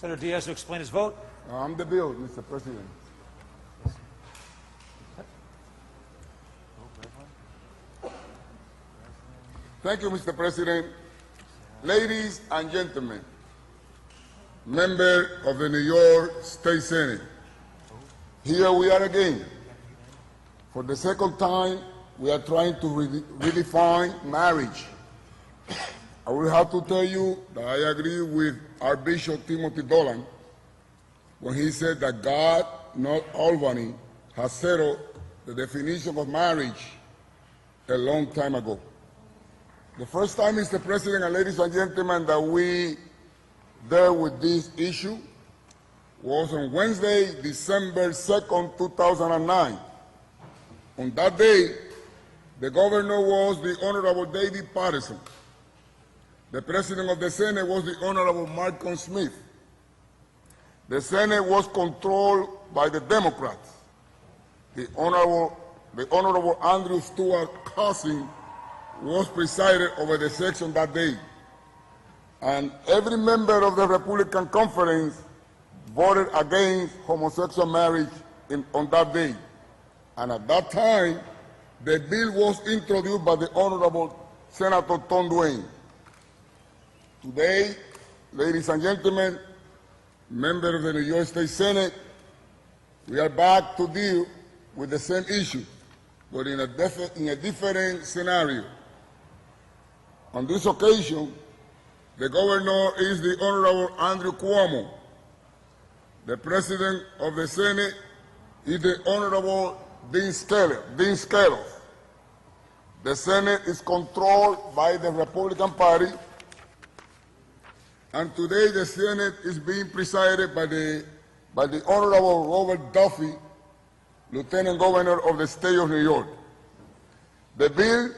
Senator Diaz to explain his vote. On the bill, Mr. President. Thank you, Mr. President. Ladies and gentlemen, members of the New York State Senate, here we are again. For the second time, we are trying to redefine marriage. I will have to tell you that I agree with Archbishop Timothy Dolan when he said that God, not Albany, has settled the definition of marriage a long time ago. The first time, Mr. President and ladies and gentlemen, that we dealt with this issue was on Wednesday, December 2nd, 2009. On that day, the governor was the Honorable David Patterson. The president of the Senate was the Honorable Malcolm Smith. The Senate was controlled by the Democrats. The Honorable Andrew Stewart Cousin was presided over the session that day. And every member of the Republican conference voted against homosexual marriage on that day. And at that time, the bill was introduced by the Honorable Senator Tom Duane. Today, ladies and gentlemen, members of the New York State Senate, we are back to deal with the same issue, but in a different scenario. On this occasion, the governor is the Honorable Andrew Cuomo. The president of the Senate is the Honorable Dean Skelos. The Senate is controlled by the Republican Party, and today the Senate is being presided by the Honorable Robert Duffy, Lieutenant Governor of the state of New York. The bill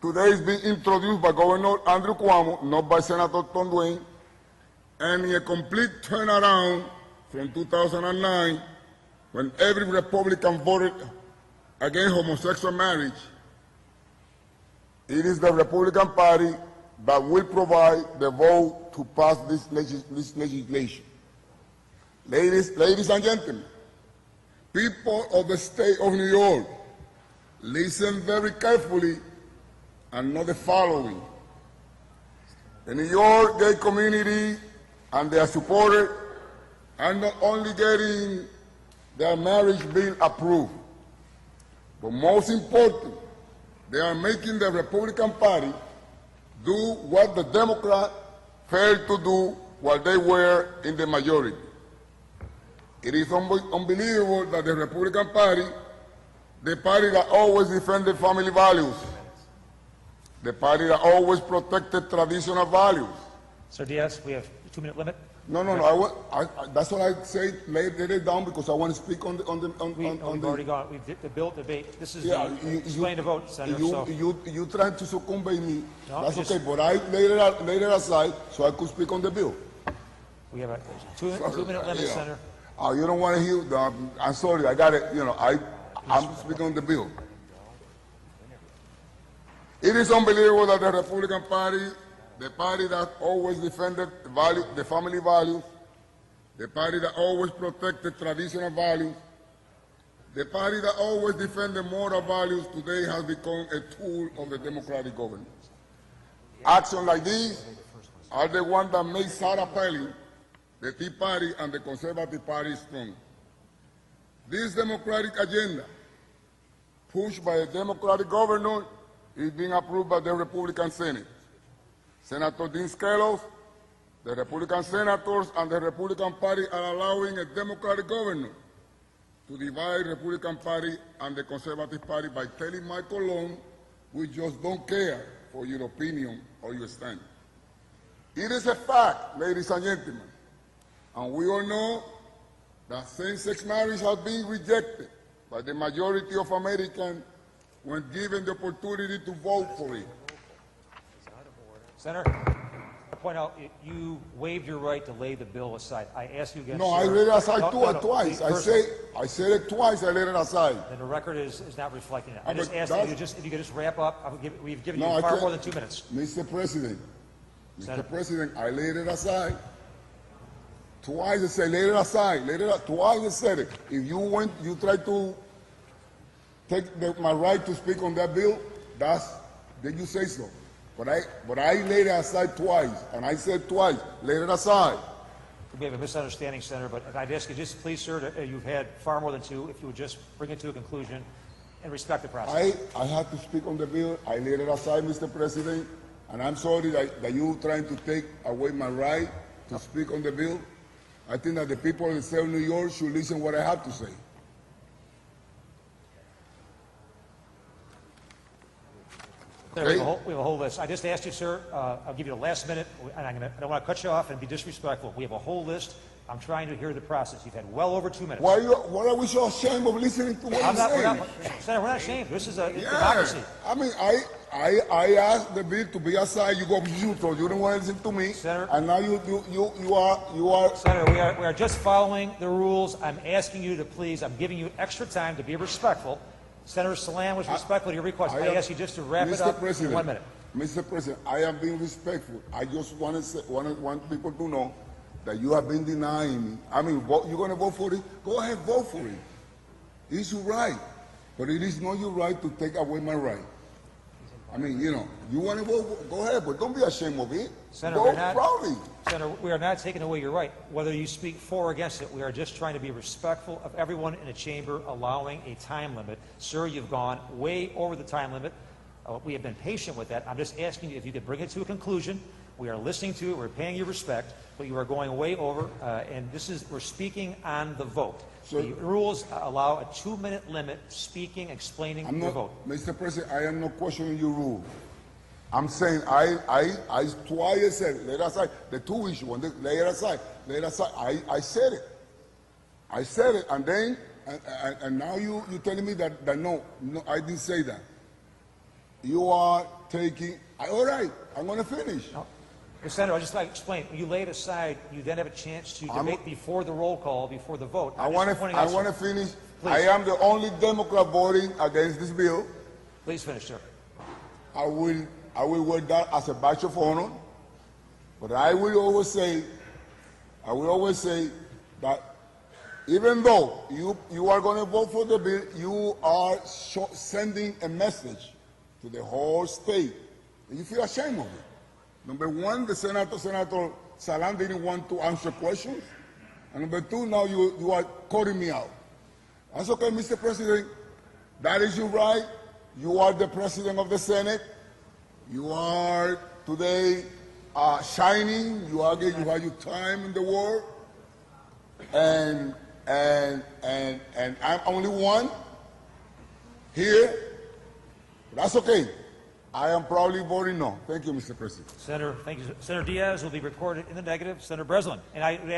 today is being introduced by Governor Andrew Cuomo, not by Senator Tom Duane, and in a complete turnaround from 2009, when every Republican voted against homosexual marriage. It is the Republican Party that will provide the vote to pass this legislation. Ladies and gentlemen, people of the state of New York, listen very carefully and know the following. The New York gay community and their supporters are not only getting their marriage bill approved, but most important, they are making the Republican Party do what the Democrats failed to do while they were in the majority. It is unbelievable that the Republican Party, the party that always defended family values, the party that always protected traditional values. Sir Diaz, we have a 2-minute limit. No, that's what I say. Lay it down because I want to speak on the. We've already gone. We've the bill debate. This is explain the vote, Senator. You trying to succumb me? No, that's okay, but I laid it aside so I could speak on the bill. We have a 2-minute limit, Senator. Oh, you don't want to hear? I'm sorry. I got it. I'm speaking on the bill. It is unbelievable that the Republican Party, the party that always defended the family values, the party that always protected traditional values, the party that always defended moral values, today has become a tool of the Democratic government. Actions like these are the ones that make Sarah Palin, the Tea Party, and the Conservative Party strong. This Democratic agenda, pushed by a Democratic governor, is being approved by the Republican Senate. Senator Dean Skelos, the Republican senators, and the Republican Party are allowing a Democratic governor to divide the Republican Party and the Conservative Party by telling Michael Long, we just don't care for your opinion or your stand. It is a fact, ladies and gentlemen, and we all know that same-sex marriage has been rejected by the majority of Americans when given the opportunity to vote for it. Senator, I point out you waived your right to lay the bill aside. I asked you again. No, I laid it aside twice. I said it twice. I laid it aside. And the record is not reflecting that. I just asked you if you could just wrap up. We've given you far more than 2 minutes. Mr. President, I laid it aside. Twice I said, let it aside, twice I said it. If you try to take my right to speak on that bill, then you say so. But I laid it aside twice, and I said twice, let it aside. We have a misunderstanding, Senator, but I'd ask you just, please, sir, you've had far more than two, if you would just bring it to a conclusion and respect the process. I had to speak on the bill. I laid it aside, Mr. President, and I'm sorry that you trying to take away my right to speak on the bill. I think that the people in the state of New York should listen to what I have to say. Okay. We have a whole list. I just asked you, sir, I'll give you the last minute, and I don't want to cut you off and be disrespectful. We have a whole list. I'm trying to hear the process. You've had well over 2 minutes. Why are we so ashamed of listening to what you're saying? Senator, we're not ashamed. This is a democracy. I mean, I asked the bill to be aside. You go neutral. You don't want to listen to me. Senator, and now you are. Senator, we are just following the rules. I'm asking you to please. I'm giving you extra time to be respectful. Senator Salam was respectful to your request. I ask you just to wrap it up in 1 minute. Mr. President, I am being respectful. I just want people to know that you have been denying me. I mean, you're going to vote for it? Go ahead, vote for it. It's your right. But it is not your right to take away my right. I mean, you want to vote, go ahead, but don't be ashamed of it. Senator, vote proudly. Senator, we are not taking away your right. Whether you speak for or against it, we are just trying to be respectful of everyone in the chamber, allowing a time limit. Sir, you've gone way over the time limit. We have been patient with that. I'm just asking you if you could bring it to a conclusion. We are listening to it. We're paying you respect, but you are going way over. And we're speaking on the vote. So the rules allow a 2-minute limit, speaking, explaining the vote. Mr. President, I am not questioning your rule. I'm saying I twice said, let aside the two issue, let it aside. I said it. I said it, and then, and now you're telling me that no, I didn't say that. You are taking, all right, I'm going to finish. No. Senator, I'd just like to explain. When you lay it aside, you then have a chance to debate before the roll call, before the vote. I want to finish. Please. I am the only Democrat voting against this bill. Please finish, sir. I will wear that as a badge of honor, but I will always say that even though you are going to vote for the bill, you are sending a message to the whole state, and you feel ashamed of it. Number one, the Senator Salam didn't want to answer questions, and number two, now you are calling me out. That's okay, Mr. President. That is your right. You are the President of the Senate. You are today shining. You have your time in the world, and I'm only one here. That's okay. I am probably voting no. Thank you, Mr. President. Senator, thank you. Senator Diaz will be recorded in the negative. Senator Breslin, and I